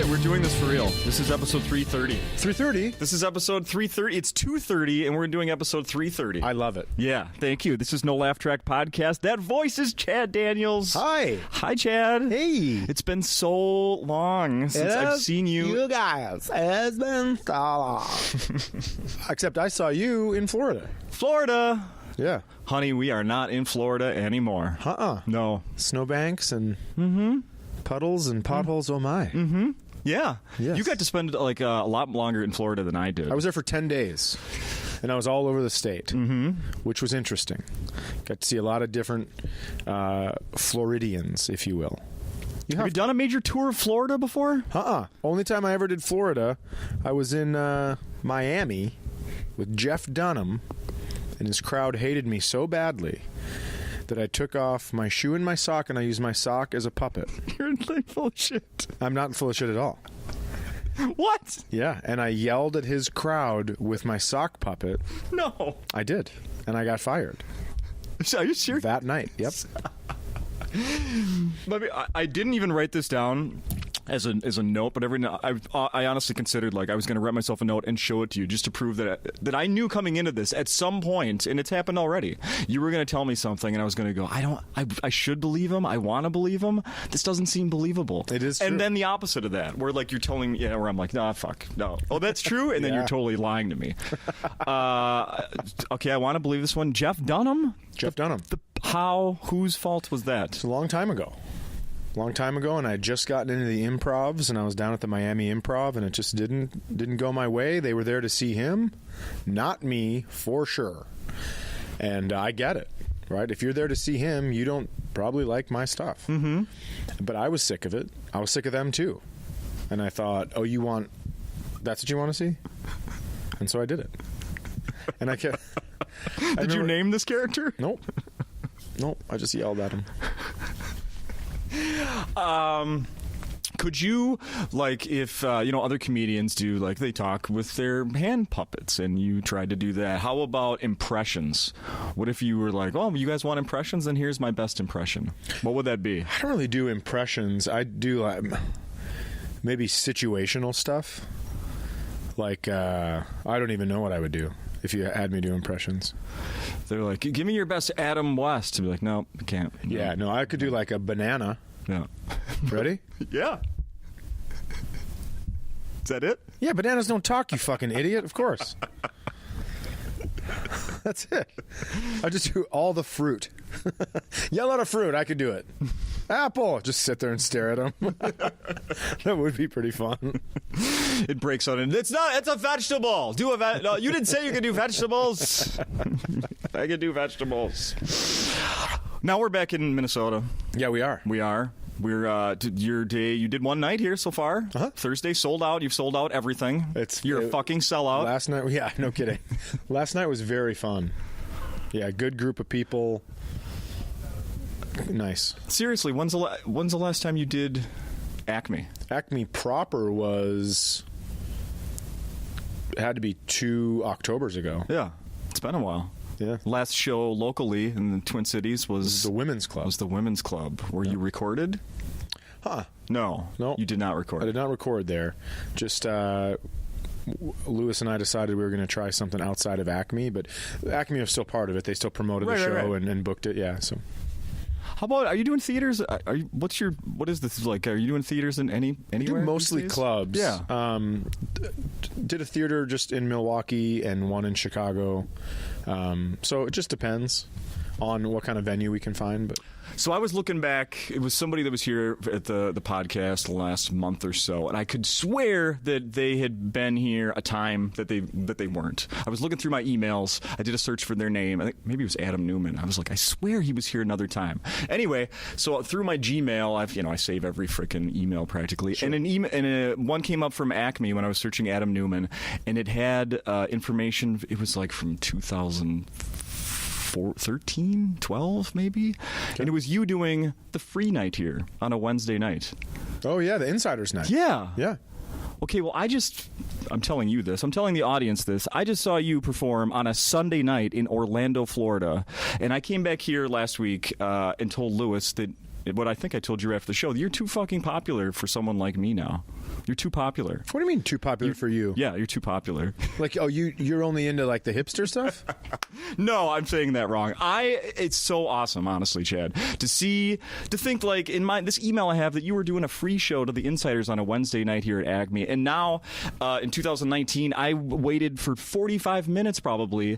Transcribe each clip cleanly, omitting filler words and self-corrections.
We're doing this for real. This is episode 330. 330? This is episode 330. It's 230, and we're doing episode 330. I love it. Yeah, thank you. This is No Laugh Track Podcast. That voice is Chad Daniels. Hi. Hi, Chad. Hey. It's been so long since I've seen you. You guys. It's been so long. Except I saw you in Florida. Florida. Yeah. Honey, we are not in Florida anymore. No. Snowbanks and puddles and potholes, oh my. Mm-hmm. Yeah. Yes. You got to spend like a lot longer in Florida than I did. I was there for 10 days, and I was all over the state, which was interesting. Got to see a lot of different Floridians, if you will. Have you done a major tour of Florida before? Only time I ever did Florida, I was in Miami with Jeff Dunham, and his crowd hated me so badly that I took off my shoe and my sock, and I used my sock as a puppet. You're like full of shit. I'm not full of shit at all. What? Yeah, and I yelled at his crowd with my sock puppet. No. I did, and I got fired. Are you serious? That night, yep. I didn't even write this down as a note, but every now I honestly considered like I was going to write myself a note and show it to you just to prove that I knew coming into this at some point, and it's happened already. You were going to tell me something, and I was going to go, I should believe him. I want to believe him. This doesn't seem believable. It is true. And then the opposite of that, where like you're telling me, where I'm like, nah, fuck, no. Oh, that's true, and then you're totally lying to me. Okay, I want to believe this one. Jeff Dunham. Whose fault was that? It's a long time ago, and I had just gotten into the improvs, and I was down at the Miami Improv, and it just didn't go my way. They were there to see him, not me, for sure. And I get it, right? If you're there to see him, you don't probably like my stuff. Mm-hmm. But I was sick of it. I was sick of them too. And I thought, that's what you want to see? And so I did it. And I kept... Did you name this character? Nope, I just yelled at him. Could you, like, if, other comedians do, like, they talk with their hand puppets, and you tried to do that. How about impressions? What if you were like, oh, you guys want impressions? Then here's my best impression. What would that be? I don't really do impressions. I do, maybe situational stuff. Like, I don't even know what I would do if you had me do impressions. They're like, give me your best Adam West. And be like, no, I can't. No. Yeah, no, I could do like a banana. Yeah. Ready? Yeah. Is that it? Yeah, bananas don't talk, you fucking idiot. Of course. That's it. I just do all the fruit. Yell at a fruit. I could do it. Apple. Just sit there and stare at them. That would be pretty fun. It breaks out and it's a vegetable. No, you didn't say you could do vegetables. I could do vegetables. Now we're back in Minnesota. Yeah, we are. We're your day. You did one night here so far. Uh-huh. Thursday sold out. You've sold out everything. You're a fucking sellout. Last night, yeah, no kidding. Last night was very fun. Yeah, good group of people. Nice. Seriously, when's the last time you did Acme? Acme proper had to be 2 Octobers ago. Yeah, it's been a while. Yeah. Last show locally in the Twin Cities was the Women's Club. Were you recorded? Huh. No. You did not record. I did not record there. Just Lewis and I decided we were going to try something outside of Acme, but Acme was still part of it. They still promoted the show and booked it. Yeah. So. How about, are you doing theaters? What is this like? Are you doing theaters in anywhere? I do mostly clubs. Yeah. Did a theater just in Milwaukee and one in Chicago. So it just depends on what kind of venue we can find. But so I was looking back. It was somebody that was here at the podcast last month or so, and I could swear that they had been here a time that they weren't. I was looking through my emails. I did a search for their name. I think maybe it was Adam Newman. I was like, I swear he was here another time. Anyway, so through my Gmail, I save every freaking email practically, sure. And one came up from Acme when I was searching Adam Newman, and it had information. It was like from 2013, 12 maybe, okay. And it was you doing the free night here on a Wednesday night. Oh yeah, the Insiders Night. Yeah. Yeah. Okay, well, I just I'm telling you this. I'm telling the audience this. I just saw you perform on a Sunday night in Orlando, Florida, and I came back here last week and told Lewis that what I think I told you after the show. You're too fucking popular for someone like me now. You're too popular. What do you mean too popular for you? Yeah, you're too popular. Like, oh, you're only into like the hipster stuff? No, I'm saying that wrong. It's so awesome, honestly, Chad, to think like in this email I have that you were doing a free show to the insiders on a Wednesday night here at Acme, and now in 2019 I waited for 45 minutes probably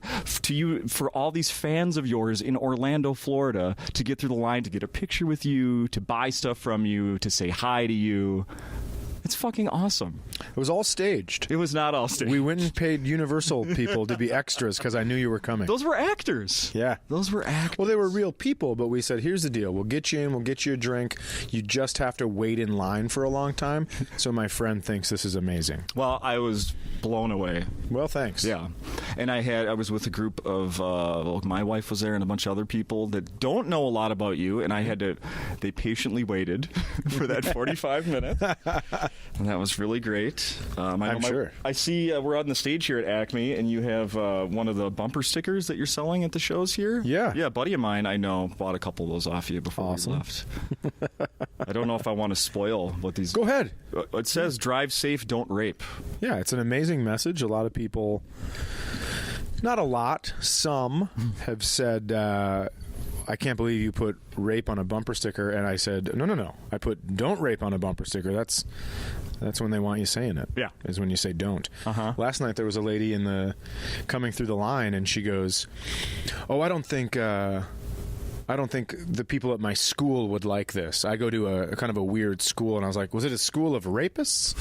for all these fans of yours in Orlando, Florida, to get through the line to get a picture with you, to buy stuff from you, to say hi to you. It's fucking awesome. It was all staged. It was not all staged. We went and paid Universal people to be extras because I knew you were coming. Those were actors. Yeah. Those were actors. Well, they were real people, but we said, here's the deal. We'll get you in. We'll get you a drink. You just have to wait in line for a long time. So my friend thinks this is amazing. Well, I was blown away. Well, thanks. Yeah. And I was with a group of, my wife was there and a bunch of other people that don't know a lot about you. And they patiently waited for that 45 minutes. And that was really great. I'm sure. I see we're on the stage here at Acme, and you have one of the bumper stickers that you're selling at the shows here. Yeah. Yeah, a buddy of mine I know bought a couple of those off you before Awesome. we left. I don't know if I want to spoil what these... Go ahead. It says, drive safe, don't rape. Yeah, it's an amazing message. A lot of people, not a lot, some have said... I can't believe you put rape on a bumper sticker. And I said, no. I put don't rape on a bumper sticker. That's when they want you saying it. Yeah. Is when you say don't. Uh-huh. Last night there was a lady coming through the line, and she goes, oh, I don't think the people at my school would like this. I go to a kind of a weird school. And I was like, was it a school of rapists?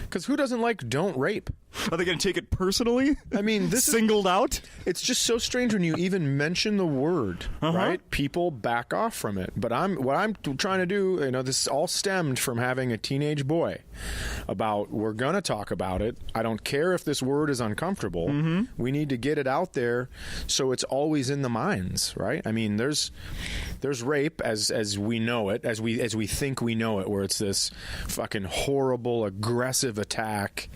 Because who doesn't like don't rape? Are they going to take it personally? I mean, this singled out? It's just so strange when you even mention the word, right? People back off from it. But what I'm trying to do, this all stemmed from having a teenage boy. We're going to talk about it. I don't care if this word is uncomfortable. Mm-hmm. We need to get it out there so it's always in the minds, right? I mean, there's rape as we know it, as we think we know it, where it's this fucking horrible, aggressive attack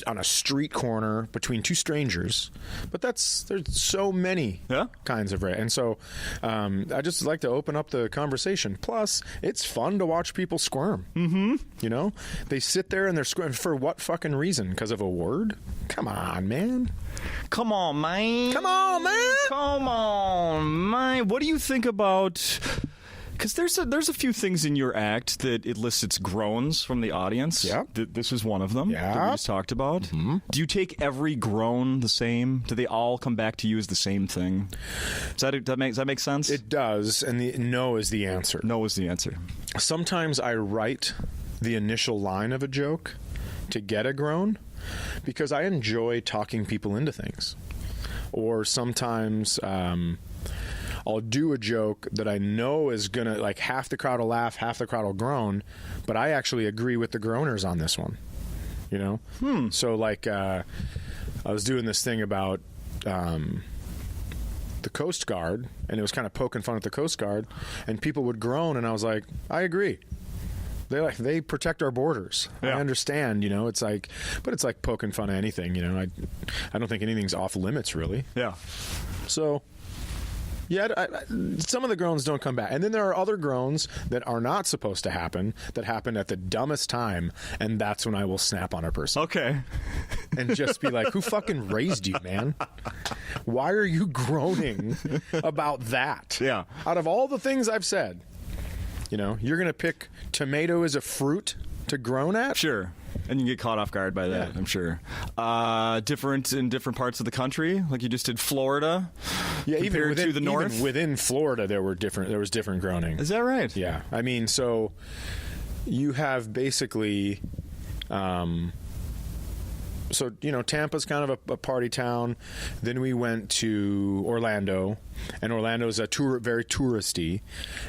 on a street corner between two strangers. But there's so many kinds of rape. And so I just like to open up the conversation. Plus, it's fun to watch people squirm. Mm-hmm. They sit there and they're squirming. For what fucking reason? Because of a word? Come on, man. Come on, man. Come on, man. Come on, man. What do you think about... Because there's a few things in your act that elicits groans from the audience. Yeah. This is one of them that we just talked about. Mm-hmm. Do you take every groan the same? Do they all come back to you as the same thing? Does that make sense? It does, and the no is the answer. No is the answer. Sometimes I write the initial line of a joke to get a groan because I enjoy talking people into things. Or sometimes... I'll do a joke that I know is going to, half the crowd will laugh, half the crowd will groan, but I actually agree with the groaners on this one, So, I was doing this thing about the Coast Guard, and it was kind of poking fun at the Coast Guard, and people would groan, and I was like, I agree. They protect our borders. Yeah. I understand, it's like poking fun at anything, I don't think anything's off limits, really. Yeah. So... Yeah, some of the groans don't come back. And then there are other groans that are not supposed to happen, that happen at the dumbest time, and that's when I will snap on a person. Okay. And just be like, who fucking raised you, man? Why are you groaning about that? Yeah. Out of all the things I've said, you're going to pick tomato as a fruit to groan at? Sure. And you get caught off guard by that, I'm sure. Different in different parts of the country, like you just did Florida. Yeah, compared to the north. Even within Florida, there was different groaning. Is that right? Yeah, I mean, so you have basically, Tampa's kind of a party town. Then we went to Orlando, and Orlando's very touristy.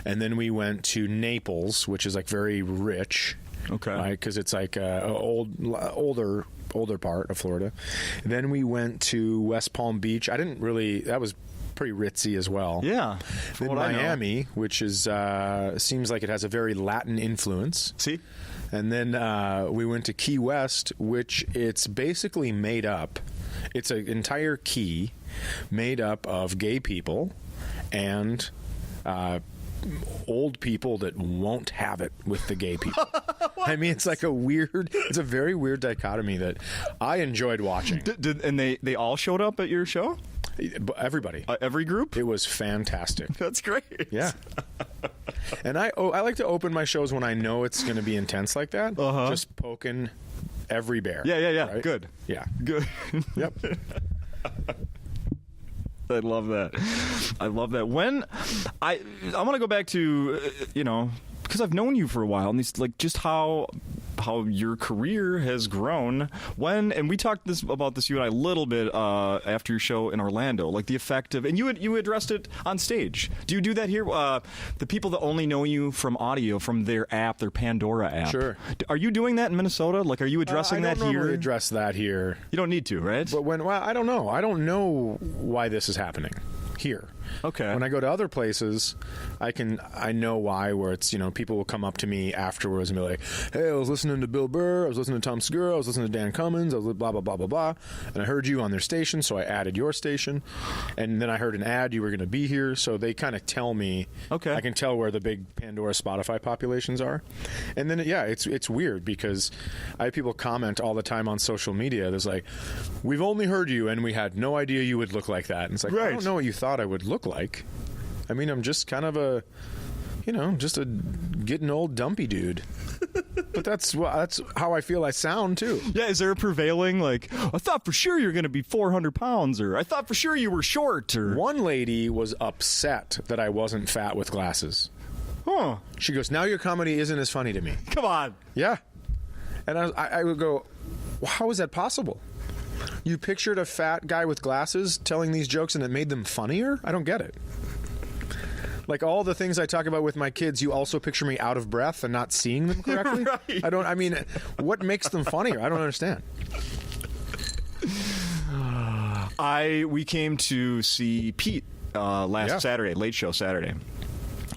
And then we went to Naples, which is very rich. Okay. Right, because it's older part of Florida. Then we went to West Palm Beach. That was pretty ritzy as well. Yeah. Then Miami, which is seems like it has a very Latin influence. See? And then we went to Key West, which it's basically made up. It's an entire key made up of gay people and old people that won't have it with the gay people. I mean, it's like it's a very weird dichotomy that I enjoyed watching. And they all showed up at your show? Everybody. Every group? It was fantastic. That's great. Yeah. And I like to open my shows when I know it's going to be intense like that. Just poking every bear. Yeah. Right? Good. Yeah. Good. Yep. I love that. When I want to go back to because I've known you for a while, and these just how your career has grown. And we talked about this you and I a little bit after your show in Orlando, like the effect of, and you addressed it on stage. Do you do that here? The people that only know you from audio, from their app, their Pandora app. Sure. Are you doing that in Minnesota? Like, are you addressing that here? I don't normally address that here. You don't need to, right? But I don't know. I don't know why this is happening here. Okay. When I go to other places, I know why, where it's, people will come up to me afterwards and be like, hey, I was listening to Bill Burr, I was listening to Tom Segura, I was listening to Dan Cummins, I was blah, blah, blah, blah, blah, and I heard you on their station, so I added your station, and then I heard an ad, you were going to be here, so they kind of tell me, okay, I can tell where the big Pandora Spotify populations are. And then, it's weird, because I have people comment all the time on social media, there's like, we've only heard you, and we had no idea you would look like that. And it's like, right. I don't know what you thought I would look like. I mean, I'm just kind of just a getting old dumpy dude. But that's how I feel I sound too. Yeah, is there a prevailing, I thought for sure you're going to be 400 pounds, or I thought for sure you were short, or... One lady was upset that I wasn't fat with glasses. Huh. She goes, now your comedy isn't as funny to me. Come on. Yeah. And I would go, well, how is that possible? You pictured a fat guy with glasses telling these jokes and it made them funnier? I don't get it. Like all the things I talk about with my kids, you also picture me out of breath and not seeing them correctly? Right. What makes them funnier? I don't understand. We came to see Pete last Saturday, late show Saturday.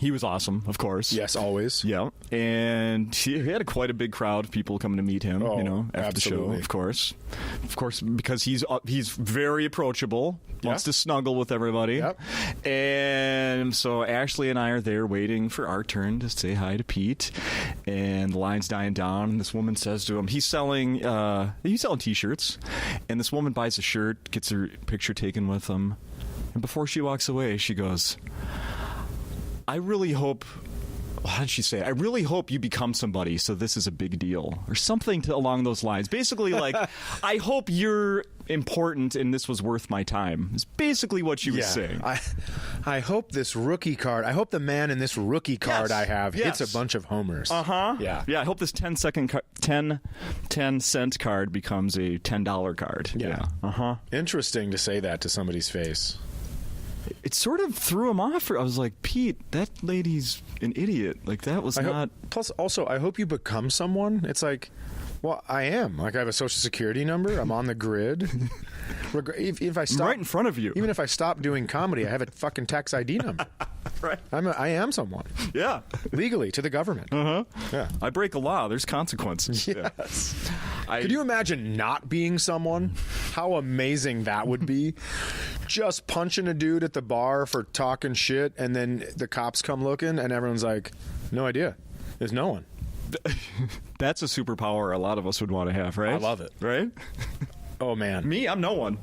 He was awesome, of course. Yes, always. Yeah, and he had quite a big crowd of people coming to meet him. After absolutely. the show, of course, because he's very approachable. Wants to snuggle with everybody. Yep. And so Ashley and I are there waiting for our turn to say hi to Pete, and the line's dying down. And this woman says to him, he's selling T-shirts, and this woman buys a shirt, gets her picture taken with him, and before she walks away, she goes, I really hope, how did she say it? I really hope you become somebody, so this is a big deal. Or something along those lines. Basically, I hope you're important and this was worth my time. It's basically what she was saying. I hope this rookie card, I hope the man in this rookie card I have hits a bunch of homers. Uh-huh. Yeah, I hope this 10 cent card becomes a $10 card. Yeah. Uh-huh. Interesting to say that to somebody's face. It sort of threw him off. I was like, Pete, that lady's an idiot. Like, that was not... Plus, also, I hope you become someone. It's like, well, I am. Like, I have a social security number. I'm on the grid. If I stop... I'm right in front of you. Even if I stop doing comedy, I have a fucking tax ID number. Right. I am someone. Yeah. Legally, to the government. Uh-huh. Yeah. I break a law. There's consequences. Yes. Could you imagine not being someone? How amazing that would be. Just punching a dude at the bar for talking shit, and then the cops come looking, and everyone's like, no idea. There's no one. That's a superpower a lot of us would want to have, right? I love it. Right? Oh, man. Me? I'm no one.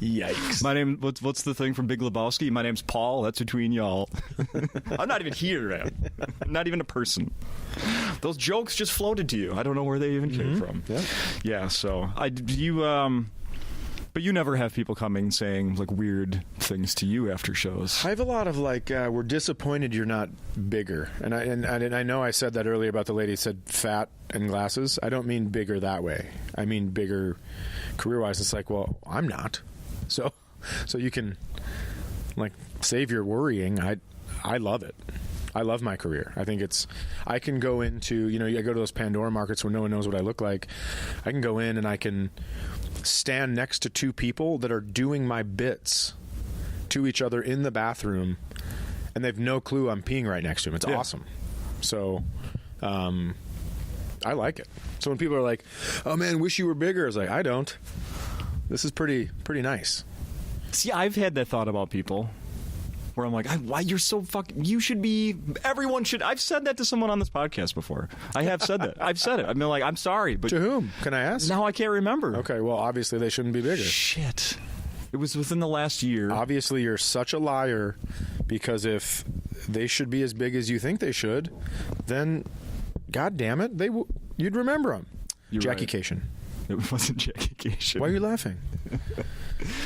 Yikes. My name, what's the thing from Big Lebowski? My name's Paul. That's between y'all. I'm not even here, man. I'm not even a person. Those jokes just floated to you. I don't know where they even came from. Yeah, so but you never have people coming saying weird things to you after shows. I have a lot of we're disappointed you're not bigger. And I know I said that earlier about the lady who said fat and glasses. I don't mean bigger that way. I mean bigger career-wise. It's like, well, I'm not. So you can save your worrying. I love it. I love my career. I think I can go into, I go to those Pandora markets where no one knows what I look like. I can go in and I can stand next to two people that are doing my bits to each other in the bathroom, and they have no clue I'm peeing right next to them. It's awesome. So I like it. So when people are like, "Oh man, wish you were bigger," it's like, I don't. This is pretty nice. See, I've had that thought about people where I'm like, why you're so fucking, you should be, everyone should. I've said that to someone on this podcast before. I have said that. I've said it. I've been like, I'm sorry, but to whom? Can I ask? Now I can't remember. Okay, well, obviously they shouldn't be bigger. Shit. It was within the last year. Obviously, you're such a liar, because if they should be as big as you think they should, then, God damn it, you'd remember them. Jackie Cation. It wasn't Jackie Cation. Why are you laughing?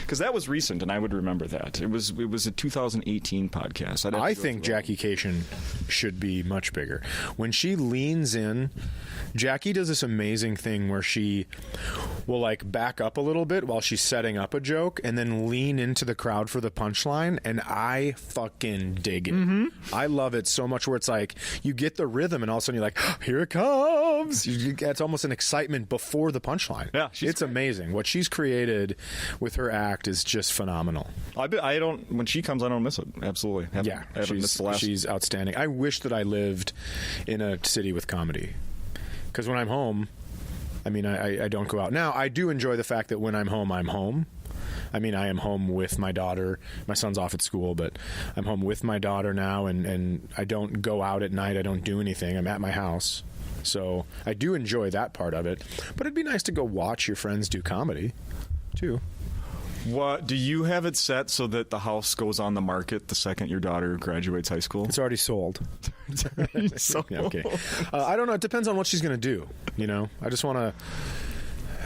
Because that was recent, and I would remember that. It was a 2018 podcast. I think Jackie Cation should be much bigger. When she leans in, Jackie does this amazing thing where she will like back up a little bit while she's setting up a joke and then lean into the crowd for the punchline, and I fucking dig it. Mm-hmm. I love it so much, where it's like you get the rhythm and all of a sudden you're like, oh, here it comes. It's almost an excitement before the punchline. Yeah, it's amazing. What she's created with her act is just phenomenal. I don't. When she comes, I don't miss it. Absolutely. I haven't missed the last. She's outstanding. I wish that I lived in a city with comedy, because when I'm home, I mean, I don't go out. Now, I do enjoy the fact that when I'm home, I'm home. I mean, I am home with my daughter. My son's off at school, but I'm home with my daughter now, and I don't go out at night. I don't do anything. I'm at my house. So I do enjoy that part of it. But it'd be nice to go watch your friends do comedy, too. What do you have it set so that the house goes on the market the second your daughter graduates high school? It's already sold. Sold. Yeah, okay. I don't know. It depends on what she's going to do. You know, I just want to.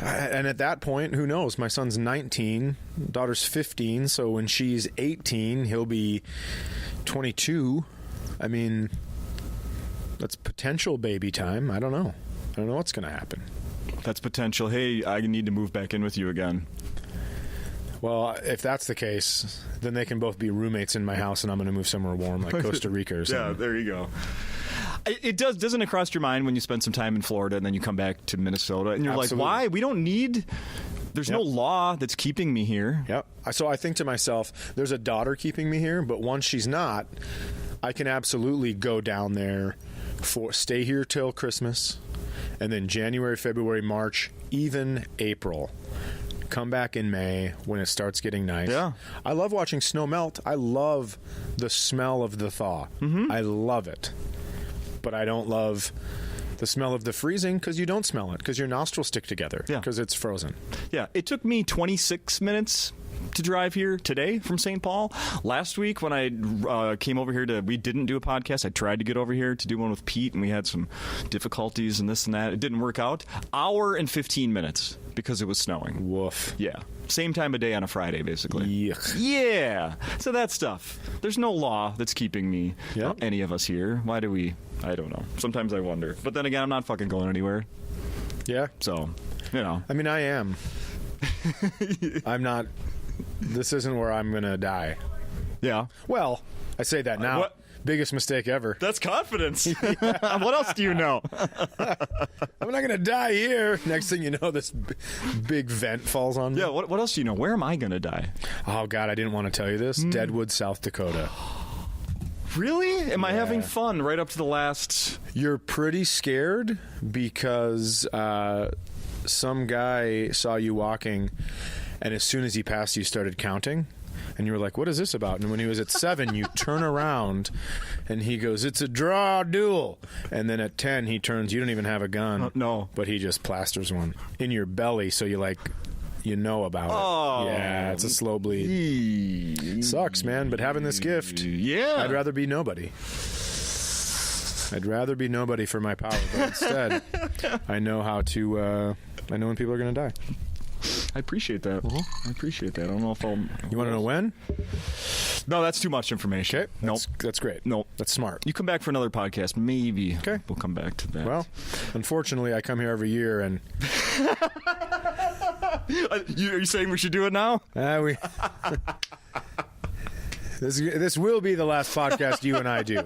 And at that point, who knows? My son's 19, daughter's 15. So when she's 18, he'll be 22. I mean, that's potential baby time. I don't know. I don't know what's going to happen. That's potential. Hey, I need to move back in with you again. Well, if that's the case, then they can both be roommates in my house, and I'm going to move somewhere warm like Costa Rica or something. Yeah, there you go. Doesn't it cross your mind when you spend some time in Florida and then you come back to Minnesota and you're Absolutely. like, why? We don't need. There's no law that's keeping me here. Yep. So I think to myself, there's a daughter keeping me here, but once she's not, I can absolutely go down there stay here till Christmas, and then January, February, March, even April. Come back in May when it starts getting nice. Yeah. I love watching snow melt. I love the smell of the thaw. Mm-hmm. I love it. But I don't love the smell of the freezing, because you don't smell it, because your nostrils stick together, because it's frozen. Yeah. It took me 26 minutes to drive here today from St. Paul. Last week when I came over here we didn't do a podcast. I tried to get over here to do one with Pete, and we had some difficulties and this and that. It didn't work out. Hour and 15 minutes because it was snowing. Woof. Yeah. Same time of day on a Friday, basically. Yuck. Yeah. So that stuff. There's no law that's keeping me, any of us here. Why do we? I don't know. Sometimes I wonder. But then again, I'm not fucking going anywhere. Yeah. So, you know. I mean, I am. I'm not. This isn't where I'm going to die. Yeah. Well, I say that now. What? Biggest mistake ever. That's confidence. What else do you know? I'm not going to die here. Next thing you know, this big vent falls on me. Yeah, what else do you know? Where am I going to die? Oh, God, I didn't want to tell you this. Deadwood, South Dakota. Really? Am I having fun right up to the last? You're pretty scared because some guy saw you walking, and as soon as he passed you, started counting. And you were like, what is this about? And when he was at 7, you turn around, and he goes, it's a draw duel. And then at 10, he turns, you don't even have a gun. No. But he just plasters one in your belly, so you know about it. Yeah, it's a slow bleed. Sucks, man, but having this gift, I'd rather be nobody. I'd rather be nobody for my power, but instead, I know how to, I know when people are going to die. I appreciate that. I appreciate that. I don't know if I'll... You want to know when? No, that's too much information. Okay. Nope. That's great. Nope. That's smart. You come back for another podcast, maybe. Okay. We'll come back to that. Well, unfortunately, I come here every year, and... Are you saying we should do it now? This will be the last podcast you and I do.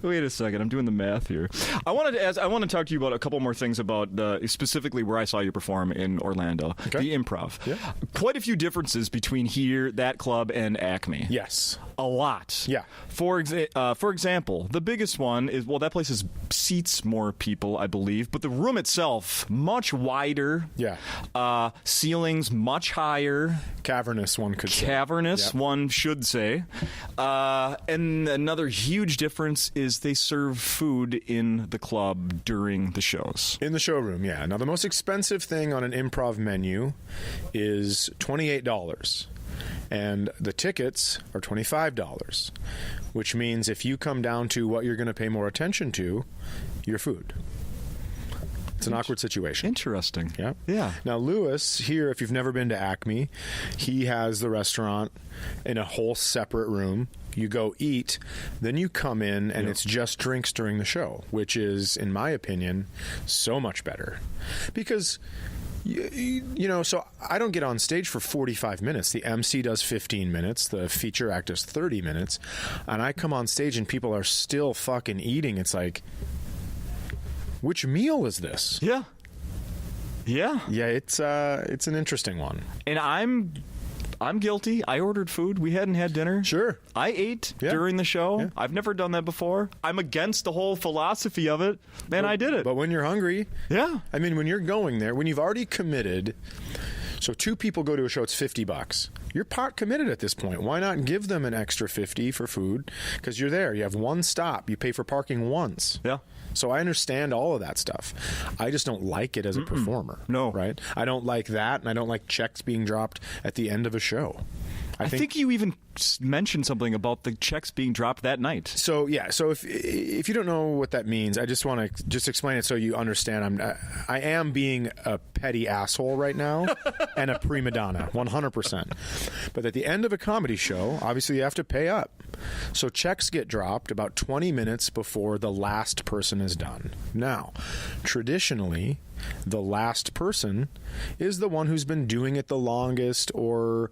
Wait a second, I'm doing the math here. I want to talk to you about a couple more things about specifically where I saw you perform in Orlando, the Improv. Yeah. Quite a few differences between here, that club, and Acme. Yes. a lot. Yeah. For example, the biggest one is, well, that place seats more people, I believe, but the room itself much wider. Yeah. Ceilings much higher. Cavernous, one could say. Cavernous, one should say. And another huge difference is they serve food in the club during the shows. In the showroom, yeah. Now, the most expensive thing on an improv menu is $28. And the tickets are $25, which means if you come down to what you're going to pay more attention to, your food. It's an awkward situation. Interesting. Yeah. Yeah. Now, Lewis, here, if you've never been to Acme, he has the restaurant in a whole separate room. You go eat, then you come in, and it's just drinks during the show, which is, in my opinion, so much better. Because... You know, so I don't get on stage for 45 minutes. The MC does 15 minutes. The feature act does 30 minutes. And I come on stage and people are still fucking eating. It's like, which meal is this? Yeah. Yeah. Yeah, it's an interesting one. And I'm guilty. I ordered food. We hadn't had dinner. Sure. I ate during the show. Yeah. I've never done that before. I'm against the whole philosophy of it, and I did it. But when you're hungry, I mean, when you're going there, when you've already committed, so 2 people go to a show, it's $50. You're pot committed at this point. Why not give them an extra $50 for food? Because you're there. You have one stop. You pay for parking once. Yeah. So I understand all of that stuff. I just don't like it as a performer. No. Right? I don't like that, and I don't like checks being dropped at the end of a show. I think you even mentioned something about the checks being dropped that night. So so if you don't know what that means, I just want to just explain it so you understand. I am being a petty asshole right now and a prima donna, 100%. But at the end of a comedy show, obviously you have to pay up. So checks get dropped about 20 minutes before the last person is done. Now, traditionally, the last person is the one who's been doing it the longest or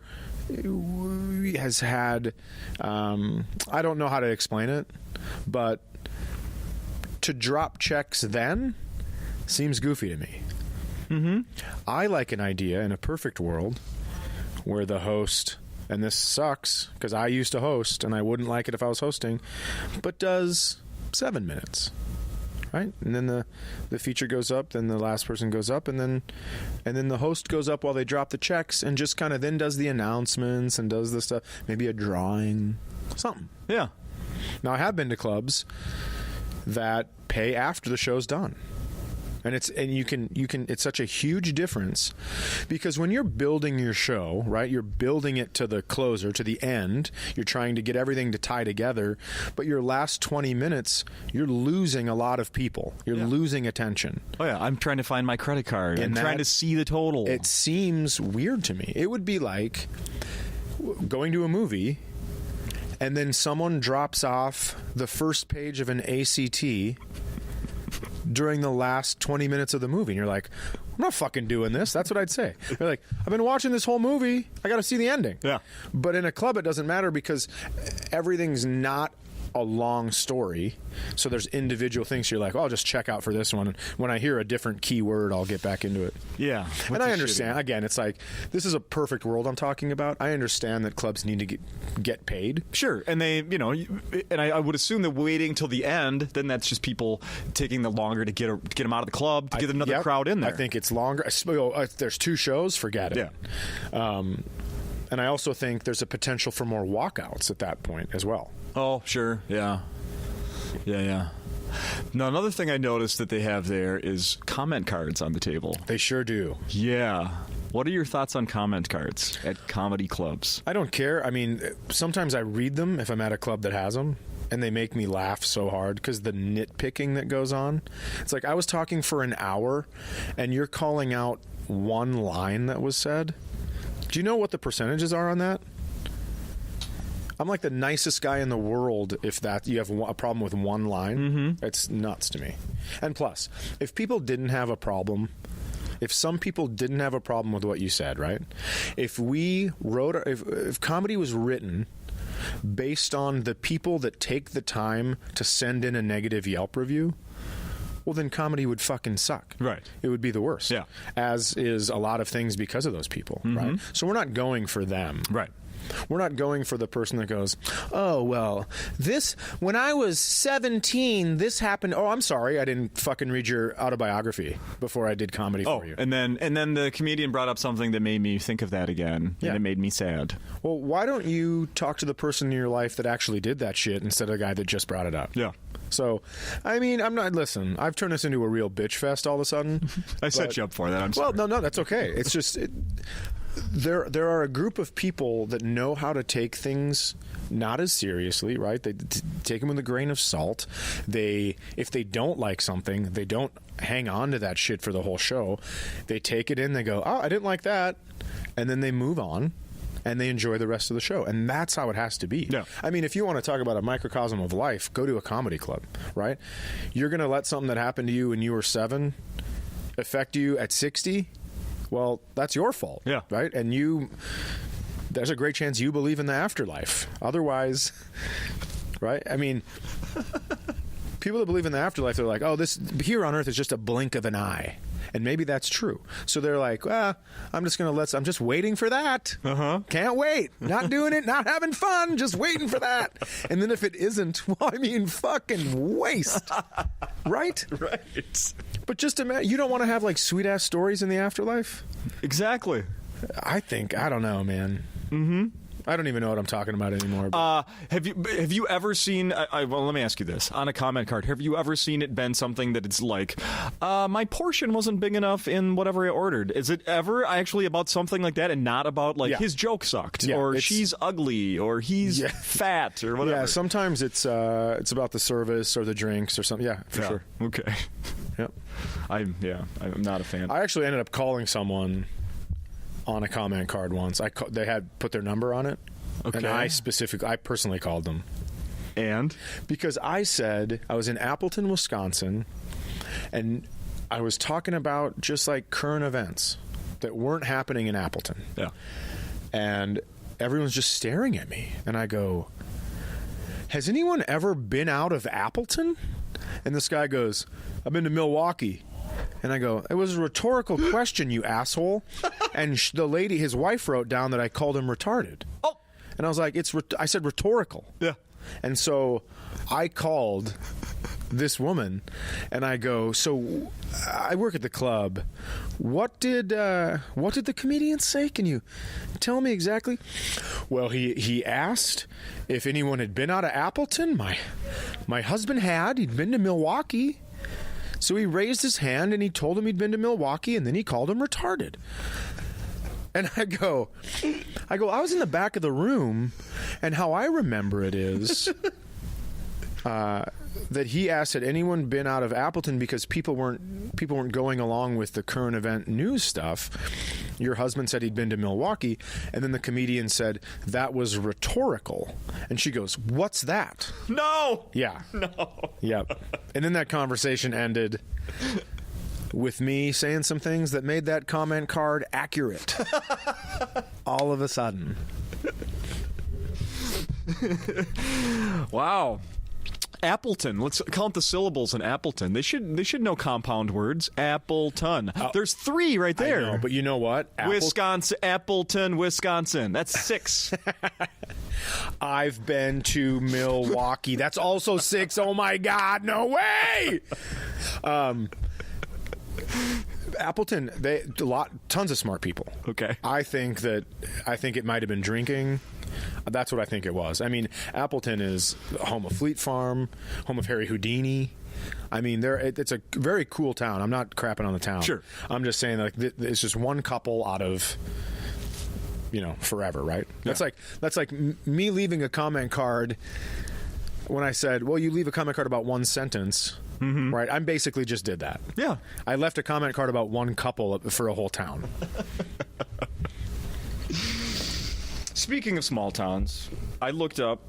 has had, I don't know how to explain it, but to drop checks then seems goofy to me. Mm-hmm. I like an idea in a perfect world where the host, and this sucks because I used to host and I wouldn't like it if I was hosting, but does 7 minutes. Right, and then the feature goes up, then the last person goes up, and then the host goes up while they drop the checks, and just kind of then does the announcements and does the stuff, maybe a drawing, something. Yeah. Now I have been to clubs that pay after the show's done. And it's such a huge difference because when you're building your show, right, you're building it to the closer, to the end, you're trying to get everything to tie together, but your last 20 minutes, you're losing a lot of people. You're losing attention. Oh yeah, I'm trying to find my credit card. I'm trying to see the total. It seems weird to me. It would be like going to a movie and then someone drops off the first page of an ACT during the last 20 minutes of the movie. And you're like, I'm not fucking doing this. That's what I'd say. They're like, I've been watching this whole movie. I got to see the ending. Yeah. But in a club, it doesn't matter because everything's not a long story. So there's individual things. You're like, oh, I'll just check out for this one. When I hear a different keyword, I'll get back into it. Yeah. And I understand. Again, it's like, this is a perfect world I'm talking about. I understand that clubs need to get paid. Sure. And they, and I would assume that waiting till the end, then that's just people taking the longer to get them out of the club, to get another crowd in there. I think it's longer. If there's 2 shows, forget it. Yeah. And I also think there's a potential for more walkouts at that point as well. Oh, sure. Yeah. Yeah. Now, another thing I noticed that they have there is comment cards on the table. They sure do. Yeah. What are your thoughts on comment cards at comedy clubs? I don't care. I mean, sometimes I read them if I'm at a club that has them, and they make me laugh so hard because the nitpicking that goes on. It's like I was talking for an hour, and you're calling out one line that was said. Do you know what the percentages are on that? I'm like the nicest guy in the world if you have a problem with one line. Mm-hmm. It's nuts to me. And plus, if people didn't have a problem, if some people didn't have a problem with what you said, right? If comedy was written based on the people that take the time to send in a negative Yelp review, well, then comedy would fucking suck. Right. It would be the worst. Yeah. As is a lot of things because of those people, right? So we're not going for them. Right. We're not going for the person that goes, oh, well, when I was 17, this happened. Oh, I'm sorry. I didn't fucking read your autobiography before I did comedy for you. And then the comedian brought up something that made me think of that again. Yeah. And it made me sad. Well, why don't you talk to the person in your life that actually did that shit instead of the guy that just brought it up? Yeah. So, I mean, listen, I've turned this into a real bitch fest all of a sudden. I set you up for that. I'm sorry. Well, no, that's okay. It's just... There are a group of people that know how to take things not as seriously, right? They take them with a grain of salt. If they don't like something, they don't hang on to that shit for the whole show. They take it in, they go, oh, I didn't like that, and then they move on, and they enjoy the rest of the show. And that's how it has to be. Yeah. I mean, if you want to talk about a microcosm of life, go to a comedy club, right? You're going to let something that happened to you when you were 7 affect you at 60? Well, that's your fault, yeah, right? And there's a great chance you believe in the afterlife. Otherwise, right? I mean, people that believe in the afterlife, they're like, oh, this here on Earth is just a blink of an eye. And maybe that's true. So they're like, I'm just waiting for that. Can't wait. Not doing it, not having fun, just waiting for that. And then if it isn't, well, I mean, fucking waste. Right? Right. But just imagine, you don't want to have like sweet ass stories in the afterlife? Exactly. I don't know, man. Mm-hmm. I don't even know what I'm talking about anymore. But. Have you ever seen? Well, let me ask you this: on a comment card, have you ever seen it been something that it's like, my portion wasn't big enough in whatever I ordered? Is it ever actually about something like that, and not about like his joke sucked, or she's ugly, or he's fat, or whatever? Yeah, sometimes it's about the service or the drinks or something. Yeah, for sure. Okay. Yep. I'm not a fan. I actually ended up calling someone on a comment card once. They had put their number on it, and I personally called them. And? Because I said, I was in Appleton, Wisconsin, and I was talking about just like current events that weren't happening in Appleton. Yeah. And everyone's just staring at me. And I go, has anyone ever been out of Appleton? And this guy goes, I've been to Milwaukee. And I go, it was a rhetorical question, you asshole. And the lady, his wife, wrote down that I called him retarded. Oh. And I was like, I said rhetorical. Yeah. And so I called this woman, and I go, so I work at the club. What did the comedian say? Can you tell me exactly? Well, he asked if anyone had been out of Appleton. My husband had. He'd been to Milwaukee. So he raised his hand, and he told him he'd been to Milwaukee, and then he called him retarded. And I go, I was in the back of the room, and how I remember it is that he asked, had anyone been out of Appleton because people weren't going along with the current event news stuff. Your husband said he'd been to Milwaukee, and then the comedian said that was rhetorical. And she goes, what's that? No. Yeah. No. Yep. And then that conversation ended with me saying some things that made that comment card accurate. All of a sudden. Wow. Appleton. Let's count the syllables in Appleton. They should know compound words. Appleton. There's 3 right there. I know, but you know what? Wisconsin. Appleton, Wisconsin. That's 6. I've been to Milwaukee. That's also 6. Oh my God! No way. Appleton, tons of smart people. Okay. I think it might have been drinking. That's what I think it was. I mean, Appleton is home of Fleet Farm, home of Harry Houdini. I mean, it's a very cool town. I'm not crapping on the town. Sure. I'm just saying, like, it's just one couple out of, forever, right? Yeah. That's like me leaving a comment card when I said, well, you leave a comment card about one sentence. Mm-hmm. Right, I basically just did that. Yeah, I left a comment card about one couple for a whole town. Speaking of small towns, I looked up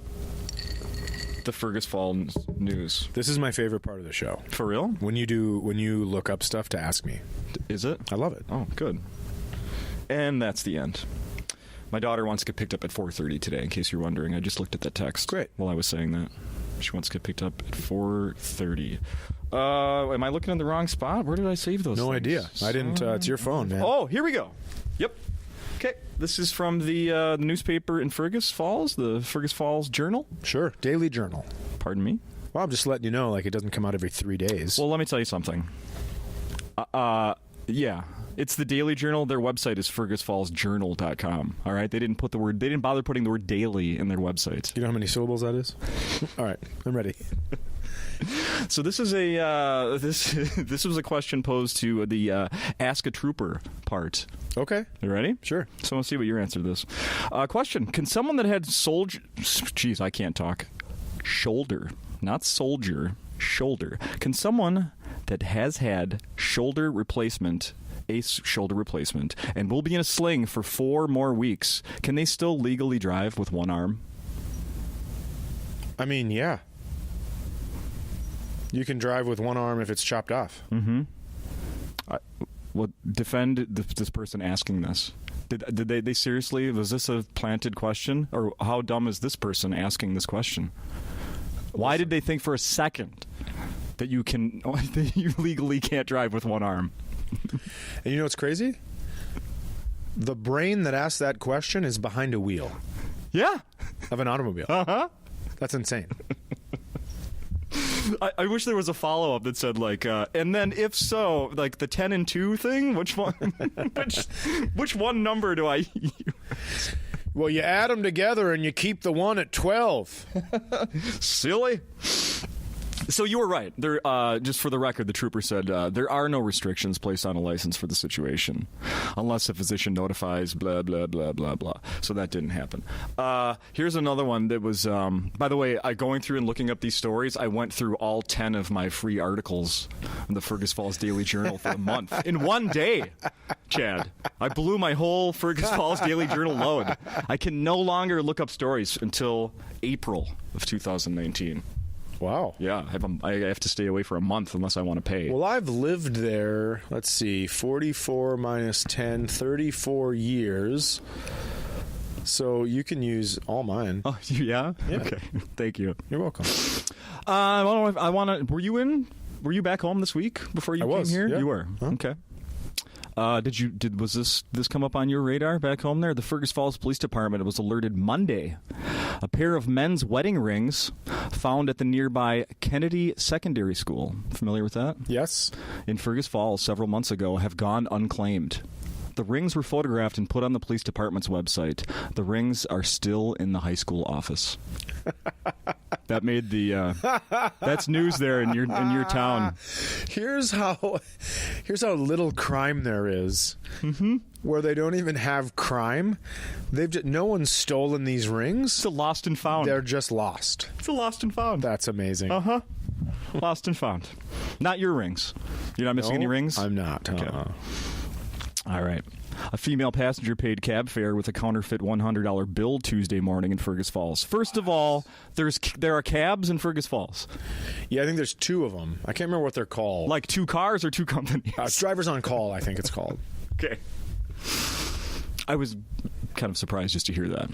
the Fergus Falls news. This is my favorite part of the show. For real? When you look up stuff to ask me. Is it? I love it. Oh, good. And that's the end. My daughter wants to get picked up at 4:30 today, in case you're wondering. I just looked at that text. Great. While I was saying that. She wants to get picked up at 4:30. Am I looking in the wrong spot? Where did I save those No things? idea. I didn't. It's your phone, man. Oh, here we go. Yep. Okay, this is from the newspaper in Fergus Falls, the Fergus Falls Journal. Sure, Daily Journal. Pardon me? Well, I'm just letting you know, like, it doesn't come out every 3 days. Well, let me tell you something. Yeah, it's the Daily Journal. Their website is fergusfallsjournal.com. All right, they didn't bother putting the word daily in their website. You know how many syllables that is? All right, I'm ready. So this is this was a question posed to the Ask a Trooper part. Okay. You ready? Sure. So we'll see what your answer to this. Question: Can someone that had Jeez, I can't talk. Shoulder, not soldier. Shoulder. Can someone that has had shoulder replacement, and will be in a sling for 4 more weeks, can they still legally drive with one arm? I mean, yeah. You can drive with one arm if it's chopped off. Mm-hmm. Well, defend this person asking this. Did they seriously? Was this a planted question? Or how dumb is this person asking this question? Why did they think for a second that you legally can't drive with one arm? And you know what's crazy? The brain that asked that question is behind a wheel. Yeah. Of an automobile. Uh-huh. That's insane. I wish there was a follow-up that said, like, and then if so, like, the 10 and 2 thing, which one which one number do I use? Well, you add them together and you keep the one at 12. Silly. So you were right. There, just for the record, the trooper said there are no restrictions placed on a license for the situation, unless a physician notifies. Blah blah blah blah blah. So that didn't happen. Here's another one that was. By the way, going through and looking up these stories, I went through all 10 of my free articles in the Fergus Falls Daily Journal for the month in one day. Chad, I blew my whole Fergus Falls Daily Journal load. I can no longer look up stories until April of 2019. Wow. Yeah, I have to stay away for a month unless I want to pay. Well, I've lived there, let's see, 44 minus 10, 34 years. So you can use all mine. Oh, yeah? Okay. Thank you. You're welcome. Were you back home this week before you came here? Yeah. You were. Huh? Okay. Was this come up on your radar back home there? The Fergus Falls Police Department was alerted Monday. A pair of men's wedding rings found at the nearby Kennedy Secondary School. Familiar with that? Yes. In Fergus Falls several months ago have gone unclaimed. The rings were photographed and put on the police department's website. The rings are still in the high school office. That made that's news there in your town. Here's how little crime there is. Mm-hmm. Where they don't even have crime. No one's stolen these rings. It's a lost and found. They're just lost. It's a lost and found. That's amazing. Uh-huh. Lost and found. Not your rings. You're not missing any rings? I'm not. Okay. All right. A female passenger paid cab fare with a counterfeit $100 bill Tuesday morning in Fergus Falls. First of all, there are cabs in Fergus Falls. Yeah, I think there's 2 of them. I can't remember what they're called. Like 2 cars or 2 companies? Drivers on call, I think it's called. Okay. I was kind of surprised just to hear that.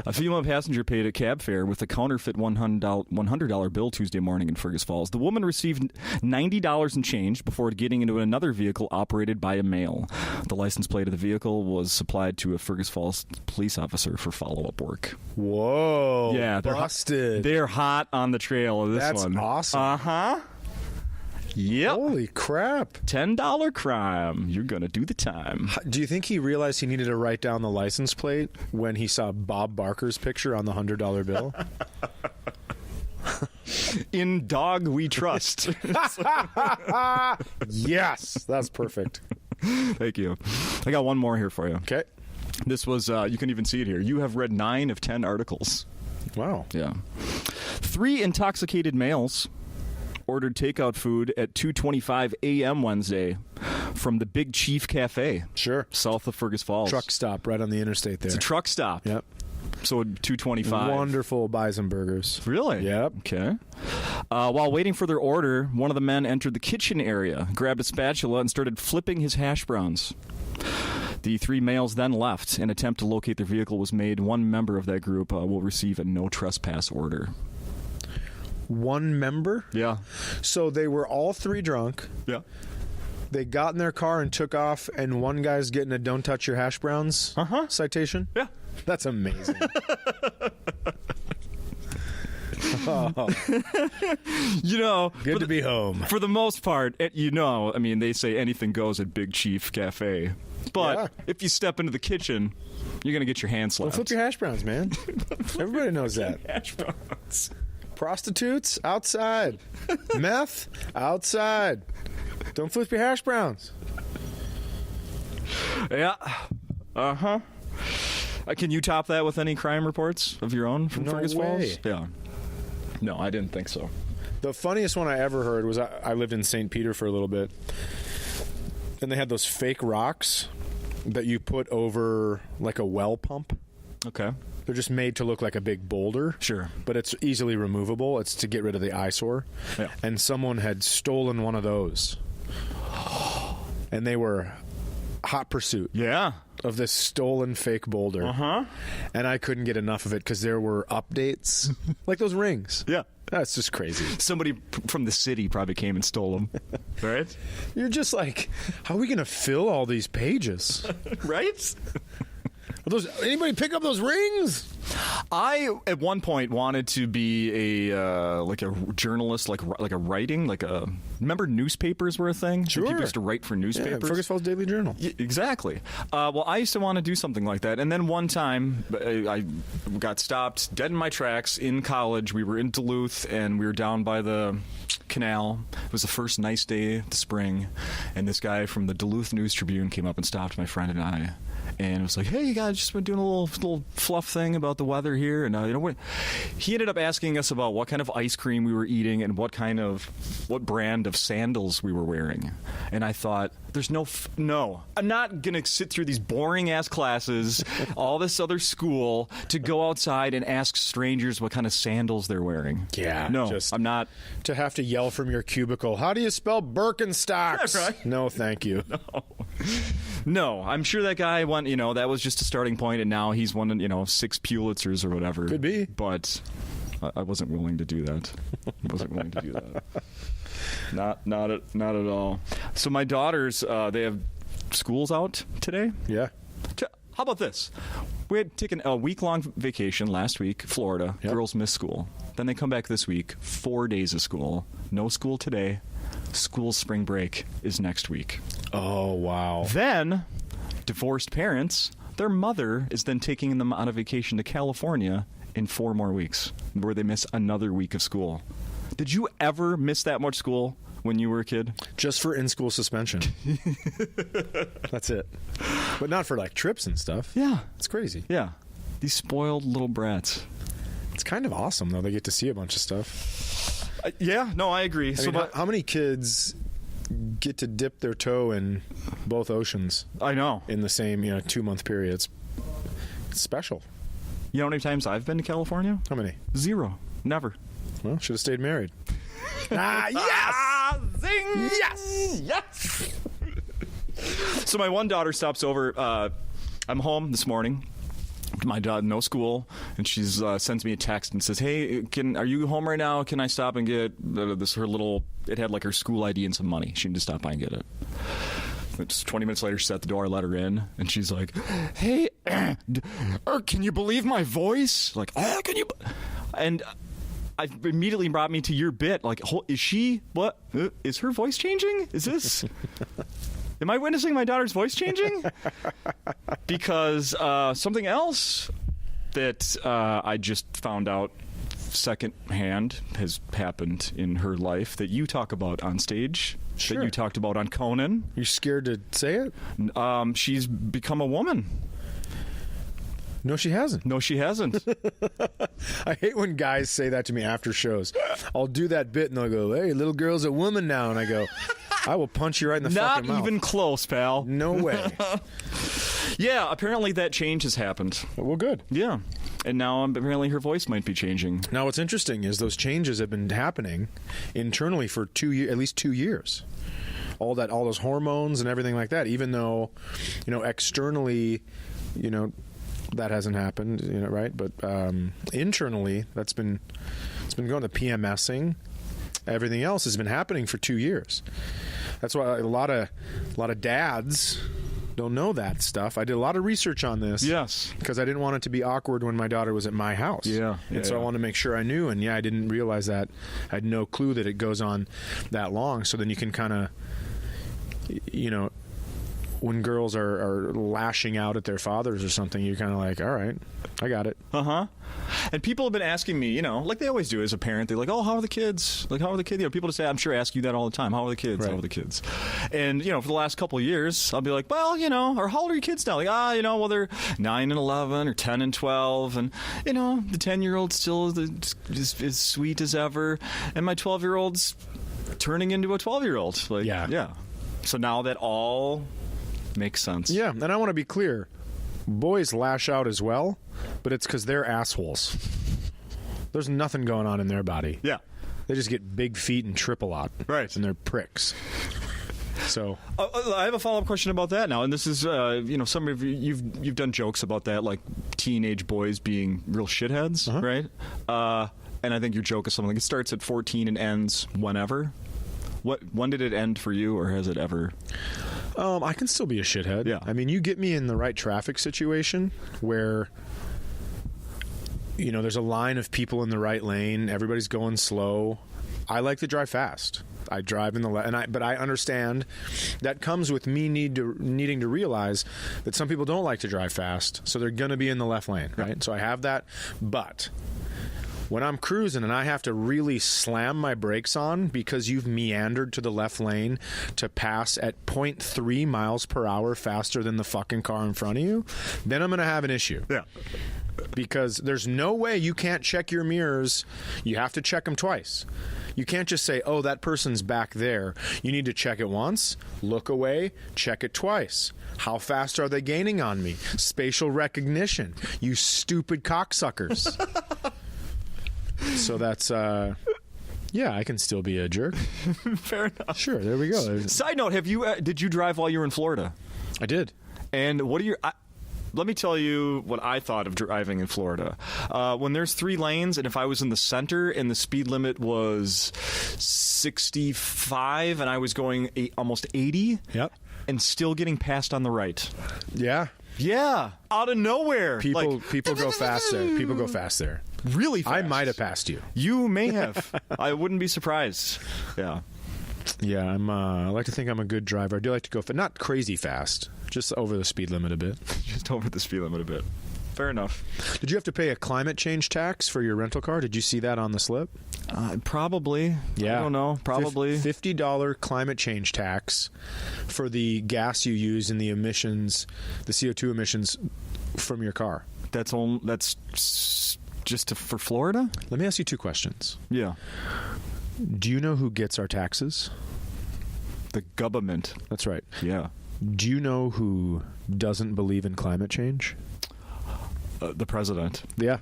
A female passenger paid a cab fare with a counterfeit $100 bill Tuesday morning in Fergus Falls. The woman received $90 in change before getting into another vehicle operated by a male. The license plate of the vehicle was supplied to a Fergus Falls police officer for follow-up work. Whoa. Yeah, busted. They're hot on the trail of this one. That's awesome. Uh-huh. Yep. Holy crap. $10 crime. You're going to do the time. Do you think he realized he needed to write down the license plate when he saw Bob Barker's picture on the $100 bill? In dog we trust. Yes. That's perfect. Thank you. I got one more here for you. Okay. This was, you can even see it here. You have read 9 of 10 articles. Wow. Yeah. 3 intoxicated males ordered takeout food at 2:25 a.m. Wednesday from the Big Chief Cafe. Sure. South of Fergus Falls. Truck stop right on the interstate there. It's a truck stop. Yep. So 2:25. Wonderful bison burgers. Really? Yep. Okay. While waiting for their order, one of the men entered the kitchen area, grabbed a spatula, and started flipping his hash browns. The 3 males then left. An attempt to locate their vehicle was made. One member of that group will receive a no trespass order. One member? Yeah. So they were all 3 drunk. Yeah. They got in their car and took off, and one guy's getting a "Don't touch your hash browns" citation. Yeah. That's amazing. Oh. Good to be home. For the most part, I mean, they say anything goes at Big Chief Cafe. But if you step into the kitchen, you're going to get your hand slapped. Don't flip your hash browns, man. Everybody knows that. Hash browns. Prostitutes, outside. Meth, outside. Don't flip your hash browns. Yeah. Uh-huh. Can you top that with any crime reports of your own from Fergus Falls? Yeah. No, I didn't think so. The funniest one I ever heard was I lived in St. Peter for a little bit, and they had those fake rocks that you put over like a well pump. Okay. They're just made to look like a big boulder. Sure. But it's easily removable. It's to get rid of the eyesore. Yeah. And someone had stolen one of those. And they were hot pursuit. Yeah. Of this stolen fake boulder. Uh-huh. And I couldn't get enough of it because there were updates. Like those rings. Yeah. That's just crazy. Somebody from the city probably came and stole them. Right? You're just like, how are we going to fill all these pages? Right? Anybody pick up those rings? I at one point wanted to be a journalist, like a writing, remember newspapers were a thing? Sure. People used to write for newspapers. Yeah, Fergus Falls Daily Journal. Exactly. Well, I used to want to do something like that, and then one time I got stopped dead in my tracks in college. We were in Duluth, and we were down by the canal. It was the first nice day of the spring, and this guy from the Duluth News Tribune came up and stopped my friend and I. And it was like, hey, you guys, just been doing a little fluff thing about the weather here. And he ended up asking us about what kind of ice cream we were eating and what brand of sandals we were wearing. And I thought, there's no, I'm not going to sit through these boring ass classes, all this other school, to go outside and ask strangers what kind of sandals they're wearing. Yeah. No, I'm not. To have to yell from your cubicle, how do you spell Birkenstocks? Yeah, right. No, thank you. No, I'm sure that guy won, that was just a starting point, and now he's won, 6 Pulitzers or whatever. Could be. But I wasn't willing to do that. Not at all. So my daughters, they have schools out today. Yeah. How about this? We had taken a week-long vacation last week, Florida. Yep. Girls missed school. Then they come back this week, 4 days of school. No school today. School spring break is next week. Oh, wow. Then, divorced parents, their mother is then taking them on a vacation to California in 4 more weeks, where they miss another week of school. Did you ever miss that much school when you were a kid? Just for in-school suspension. That's it. But not for, trips and stuff. Yeah. It's crazy. Yeah. These spoiled little brats. It's kind of awesome, though. They get to see a bunch of stuff. Yeah. No, I agree. How many kids get to dip their toe in both oceans? I know. In the same, 2-month period. It's special. You know how many times I've been to California? How many? 0. Never. Well, should have stayed married. Yes! Zing! Yes! Yes! So my one daughter stops over. I'm home this morning. My daughter, no school, and she sends me a text and says, "Hey, are you home right now? Can I stop and get her little?" It had her school ID and some money. She needed to stop by and get it. It's 20 minutes later, she's at the door. I let her in, and she's like, "Hey, can you believe my voice? Can you?" And I immediately brought me to your bit. Is she what? Is her voice changing? Is this? Am I witnessing my daughter's voice changing? Because something else that I just found out secondhand has happened in her life that you talk about on stage, Sure. that you talked about on Conan. You scared to say it? She's become a woman. No, she hasn't. No, she hasn't. I hate when guys say that to me after shows. I'll do that bit and they'll go, "Hey, little girl's a woman now." And I go, "I will punch you right in the Not fucking mouth." even close, pal. No way. Yeah, apparently that change has happened. Well, good. Yeah. And now apparently her voice might be changing. Now, what's interesting is those changes have been happening internally for at least 2 years. All those hormones and everything like that, even though, externally, that hasn't happened, right? But internally, it's been going to PMSing. Everything else has been happening for 2 years. That's why a lot of dads don't know that stuff. I did a lot of research on this. Yes. Because I didn't want it to be awkward when my daughter was at my house. Yeah. And so I wanted to make sure I knew. And I didn't realize that. I had no clue that it goes on that long. So then you can kind of, when girls are lashing out at their fathers or something, you're kind of like, all right, I got it. And people have been asking me, like they always do as a parent, they're like, oh, how are the kids? Like, how are the kids? People just say, I'm sure ask you that all the time. How are the kids? Right. How are the kids? And, for the last couple of years, I'll be like, well, or how old are your kids now? Like, well, they're 9 and 11 or 10 and 12. And, the 10-year-old still is as sweet as ever. And my 12-year-old's turning into a 12-year-old. Like, yeah. So now that all makes sense. Yeah, and I want to be clear. Boys lash out as well, but it's because they're assholes. There's nothing going on in their body. Yeah. They just get big feet and trip a lot. Right. And they're pricks. So I have a follow-up question about that now, and this is, some of you've done jokes about that, like teenage boys being real shitheads, right? And I think your joke is something like it starts at 14 and ends whenever. When did it end for you, or has it ever? I can still be a shithead. Yeah. I mean, you get me in the right traffic situation where, there's a line of people in the right lane. Everybody's going slow. I like to drive fast. I drive in the but I understand that comes with me needing to realize that some people don't like to drive fast, so they're going to be in the left lane, right? So I have that, but when I'm cruising and I have to really slam my brakes on because you've meandered to the left lane to pass at 0.3 miles per hour faster than the fucking car in front of you, then I'm going to have an issue. Yeah. Because there's no way you can't check your mirrors. You have to check them twice. You can't just say, oh, that person's back there. You need to check it once, look away, check it twice. How fast are they gaining on me? Spatial recognition. You stupid cocksuckers. So that's, I can still be a jerk. Fair enough. Sure, there we go. Side note, did you drive while you were in Florida? I did. And what are your... let me tell you what I thought of driving in Florida. When there's 3 lanes, and if I was in the center and the speed limit was 65 and I was going almost 80, yep, and still getting passed on the right. Yeah. Yeah, out of nowhere. People go fast there. People go fast there. Really fast. I might have passed you. You may have. I wouldn't be surprised. Yeah. Yeah, I like to think I'm a good driver. I do like to go not crazy fast, just over the speed limit a bit. Just over the speed limit a bit. Fair enough. Did you have to pay a climate change tax for your rental car? Did you see that on the slip? Probably. Yeah. I don't know. Probably. $50 climate change tax for the gas you use in the emissions, the CO2 emissions from your car. That's just for Florida? Let me ask you 2 questions. Yeah. Do you know who gets our taxes? The government. That's right. Yeah. Do you know who doesn't believe in climate change? The president. Yeah,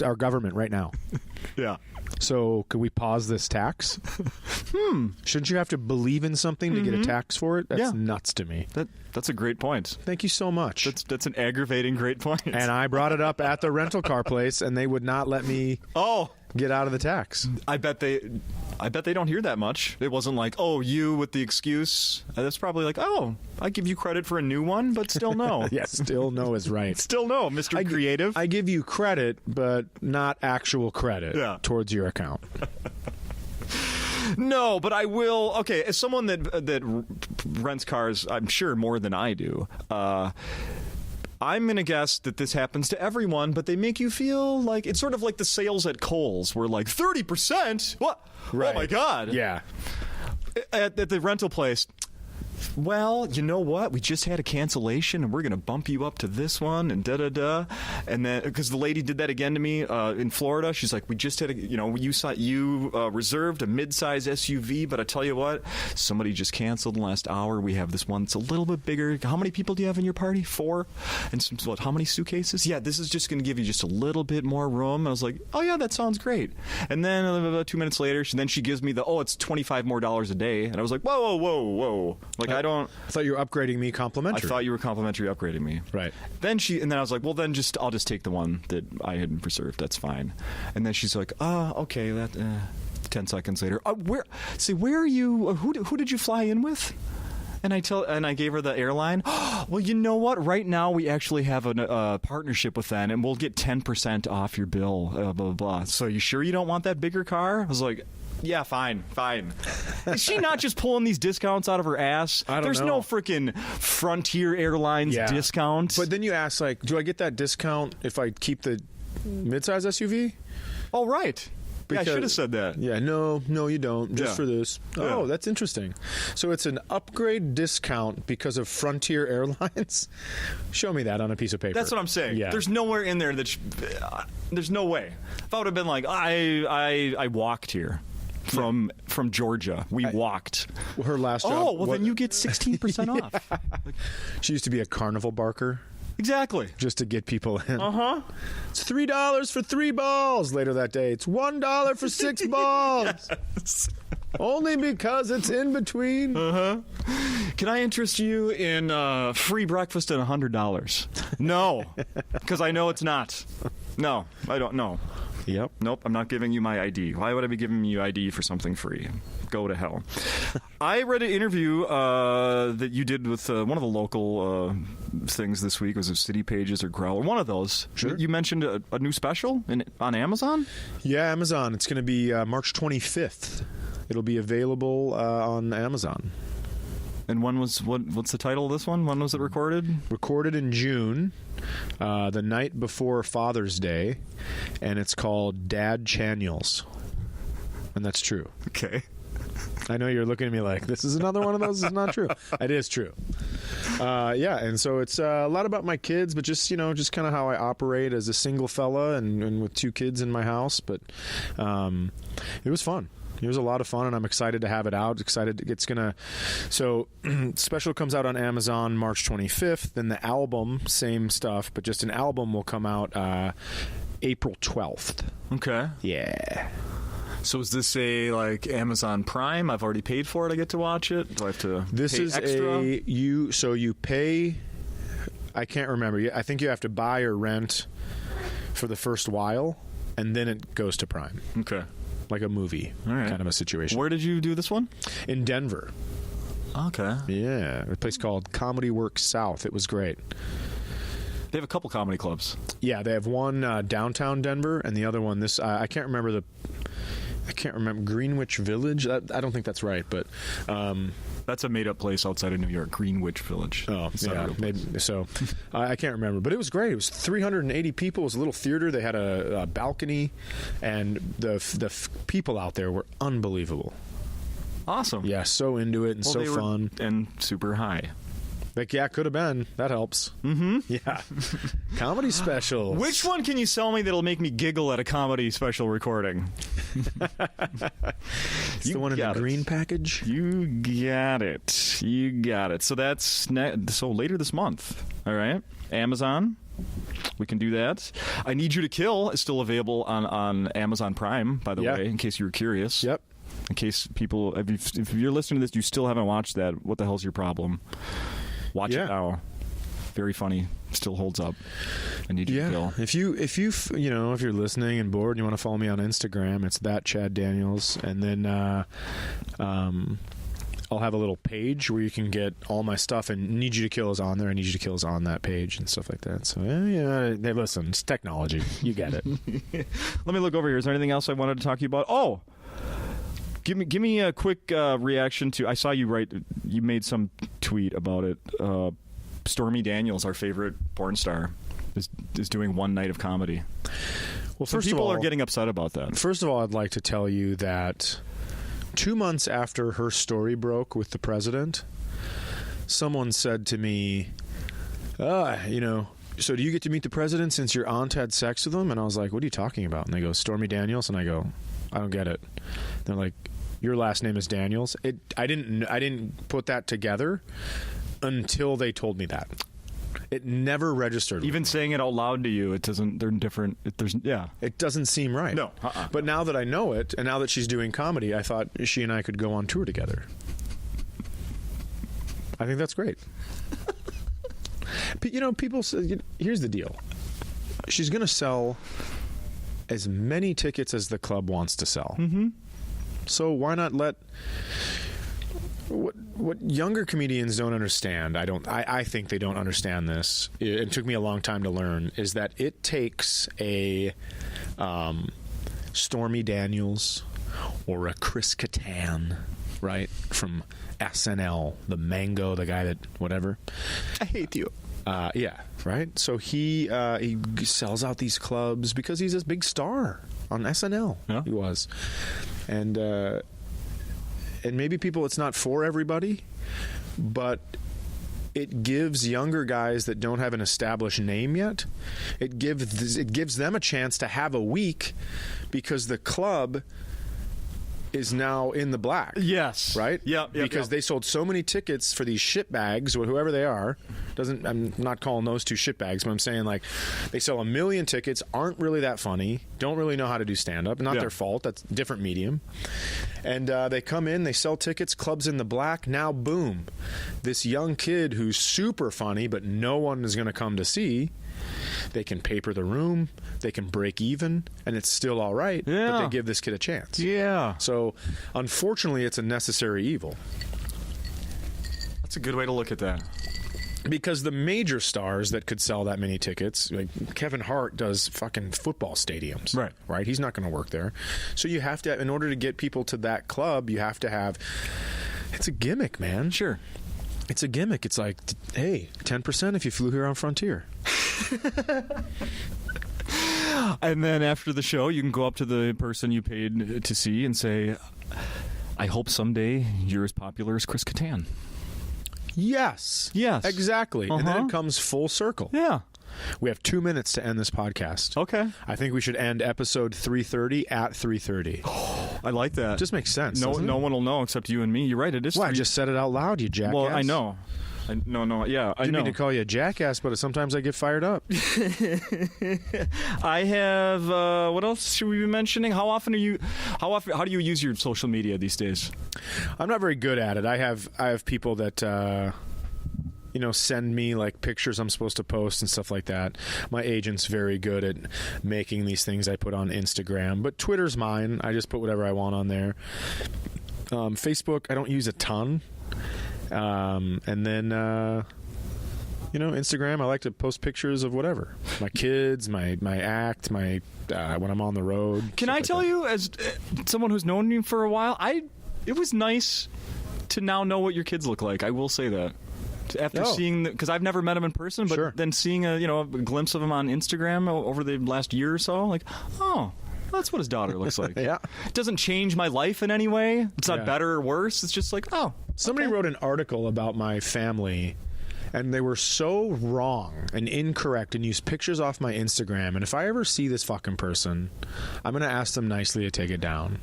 our government right now. Yeah. So could we pause this tax? Shouldn't you have to believe in something to get a tax for it? That's nuts to me. That's a great point. Thank you so much. That's an aggravating great point. And I brought it up at the rental car place, and they would not let me get out of the tax. I bet they don't hear that much. It wasn't like, oh, you with the excuse. That's probably like, oh, I give you credit for a new one, but still no. Yeah, still no is right. Still no, Mr. Creative. I give you credit, but not actual credit towards your account. No, but I will. Okay, as someone that rents cars, I'm sure more than I do. I'm going to guess that this happens to everyone, but they make you feel like it's sort of like the sales at Kohl's, where like 30%. What? Right. Oh my God. Yeah. At the rental place. Well, you know what? We just had a cancellation, and we're going to bump you up to this one, and da-da-da. And then, because the lady did that again to me in Florida. She's like, we just had you reserved a mid-size SUV, but I tell you what, somebody just canceled in the last hour. We have this one that's a little bit bigger. How many people do you have in your party? 4? And how many suitcases? Yeah, this is just going to give you just a little bit more room. And I was like, oh, yeah, that sounds great. And then about 2 minutes later, she gives me it's $25 more a day. And I was like, whoa. Like, I thought you were upgrading me complimentary. I thought you were complimentary upgrading me. Right. Then I was like, well, then I'll just take the one that I had reserved. That's fine. And then she's like, okay, 10 seconds later, where are you? Who did you fly in with? And I gave her the airline. Well, you know what? Right now we actually have a partnership with them, and we'll get 10% off your bill. Blah blah blah. So you sure you don't want that bigger car? I was like, yeah, fine. Is she not just pulling these discounts out of her ass? There's no freaking Frontier Airlines discount. But then you ask, like, do I get that discount if I keep the midsize SUV? Oh, right. Because, I should have said that. Yeah, no, you don't. Just for this. Yeah. Oh, that's interesting. So it's an upgrade discount because of Frontier Airlines? Show me that on a piece of paper. That's what I'm saying. Yeah. There's nowhere in there that... there's no way. If I would have been like, I walked here. From Georgia. We walked. Her last job. Oh, well, then you get 16% off. She used to be a carnival barker. Exactly. Just to get people in. Uh-huh. It's $3 for 3 balls. Later that day, it's $1 for 6 balls. Yes. Only because it's in between. Uh-huh. Can I interest you in free breakfast at $100? No, because I know it's not. No, I don't know. Yep. Nope, I'm not giving you my ID. Why would I be giving you ID for something free? Go to hell. I read an interview that you did with one of the local things this week. Was it City Pages or Growler? One of those. Sure. You mentioned a new special on Amazon? Yeah, Amazon. It's going to be March 25th. It'll be available on Amazon. And what's the title of this one? When was it recorded? Recorded in June, the night before Father's Day, and it's called Dad Chaniels. And that's true. Okay. I know you're looking at me like, this is another one of those that's not true. It is true. Yeah, and so it's a lot about my kids, but just kind of how I operate as a single fella and with 2 kids in my house. But it was fun. It was a lot of fun, and I'm excited to have it out. So special comes out on Amazon March 25th. Then the album, same stuff, but just an album will come out April 12th. Okay. Yeah. So is this a Amazon Prime? I've already paid for it. I get to watch it. Do I have to? This pay is extra? you pay. I can't remember. I think you have to buy or rent for the first while, and then it goes to Prime. Okay. Like a movie kind of a situation. Where did you do this one? In Denver. Okay. Yeah, a place called Comedy Works South. It was great. They have a couple comedy clubs. Yeah, they have one downtown Denver, and the other one I can't remember Greenwich Village. I don't think that's right, but that's a made-up place outside of New York, Greenwich Village. Oh, yeah, maybe so. I can't remember, but it was great. It was 380 people. It was a little theater. They had a balcony, and the people out there were unbelievable. Awesome. Yeah, so into it and so fun and super high. Yeah, could have been. That helps. Mm-hmm. Yeah. Comedy specials. Which one can you sell me that'll make me giggle at a comedy special recording? It's the one in the green package? You got it. So that's so later this month. All right. Amazon. We can do that. I Need You to Kill is still available on Amazon Prime, by the way, in case you were curious. Yep. In case people, if you're listening to this, you still haven't watched that, what the hell's your problem? Watch it now. Very funny. Still holds up. I Need You to Kill. If you're listening and bored and you want to follow me on Instagram, it's that Chad Daniels, and then I'll have a little page where you can get all my stuff, and Need You to Kill is on there. I Need You to Kill is on that page and stuff like that. So hey, listen, it's technology. You get it. Let me look over here. Is there anything else I wanted to talk to you about? Oh. Give me a quick reaction to. I saw you made some tweet about it. Stormy Daniels, our favorite porn star, is doing one night of comedy. Well, first people of all, are getting upset about that. First of all, I'd like to tell you that 2 months after her story broke with the president, someone said to me, so do you get to meet the president since your aunt had sex with him? And I was like, what are you talking about? And they go, Stormy Daniels. And I go, I don't get it. They're like, your last name is Daniels. I didn't put that together until they told me that. It never registered. Even saying it out loud to you, it doesn't. They're different. It doesn't seem right. No. But now that I know it, and now that she's doing comedy, I thought she and I could go on tour together. I think that's great. People say, here's the deal. She's going to sell as many tickets as the club wants to sell. Mm-hmm. So why not let what younger comedians don't understand? I think they don't understand this. It took me a long time to learn. Is that it takes a Stormy Daniels or a Chris Kattan, right, from SNL, the Mango, the guy that whatever. I hate you. Yeah, right. So he sells out these clubs because he's this big star on SNL. Yeah. He was, and maybe people, it's not for everybody, but it gives younger guys that don't have an established name yet. It gives them a chance to have a week because the club is now in the black. Yes. Right? Yeah. Because they sold so many tickets for these shitbags, or whoever they are. I'm not calling those two shitbags, but I'm saying, like, they sell 1 million tickets, aren't really that funny, don't really know how to do stand-up. Not their fault. That's a different medium. And they come in, they sell tickets, club's in the black. Now, boom. This young kid who's super funny, but no one is going to come to see. They can paper the room, they can break even, and it's still all right. Yeah. But they give this kid a chance. Yeah. So, unfortunately, it's a necessary evil. That's a good way to look at that. Because the major stars that could sell that many tickets, like Kevin Hart does fucking football stadiums. Right? He's not going to work there. So you have to, in order to get people to that club, you have to have, it's a gimmick, man. Sure. It's a gimmick. It's like, hey, 10% if you flew here on Frontier. And then after the show, you can go up to the person you paid to see and say, I hope someday you're as popular as Chris Kattan. Yes. Exactly. And then it comes full circle. Yeah. We have 2 minutes to end this podcast. Okay. I think we should end episode 330 at 330. I like that. It just makes sense. No doesn't it? one will know except you and me. You're right. It is. Well, I just said it out loud, you jackass. Well, I know. Yeah, I didn't know. mean to call you a jackass, but sometimes I get fired up. I have. What else should we be mentioning? How do you use your social media these days? I'm not very good at it. I have people that send me like pictures I'm supposed to post and stuff like that. My agent's very good at making these things I put on Instagram, but Twitter's mine. I just put whatever I want on there. Facebook, I don't use a ton. And then, Instagram, I like to post pictures of whatever. My kids, my act, when I'm on the road. Can I tell you, as someone who's known you for a while, it was nice to now know what your kids look like. I will say that. After seeing, because I've never met them in person, but then seeing a glimpse of him on Instagram over the last year or so, like, oh, that's what his daughter looks like. Yeah. It doesn't change my life in any way. It's not better or worse. It's just like, oh. Somebody wrote an article about my family, and they were so wrong and incorrect and used pictures off my Instagram. And if I ever see this fucking person, I'm going to ask them nicely to take it down.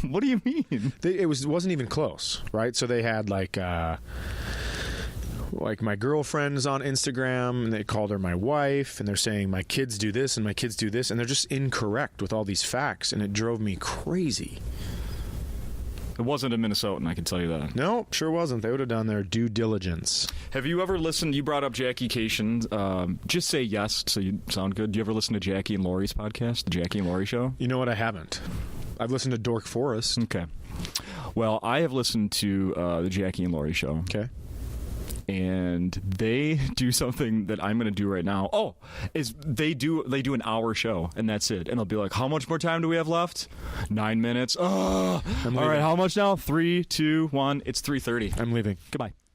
What do you mean? It wasn't even close, right? So they had like my girlfriend's on Instagram, and they called her my wife, and they're saying my kids do this and my kids do this, and they're just incorrect with all these facts, and it drove me crazy. It wasn't a Minnesotan, I can tell you that. No, sure wasn't. They would have done their due diligence. Have you ever listened? You brought up Jackie Cation. Just say yes, so you sound good. Do you ever listen to Jackie and Lori's podcast, the Jackie and Lori Show? You know what? I haven't. I've listened to Dork Forest. Okay. Well, I have listened to the Jackie and Lori Show. Okay. And they do something that I'm going to do right now. Oh, is they do an hour show, and that's it. And they'll be like, how much more time do we have left? 9 minutes. Oh, all right. How much now? 3, 2, 1. It's 3:30. I'm leaving. Goodbye.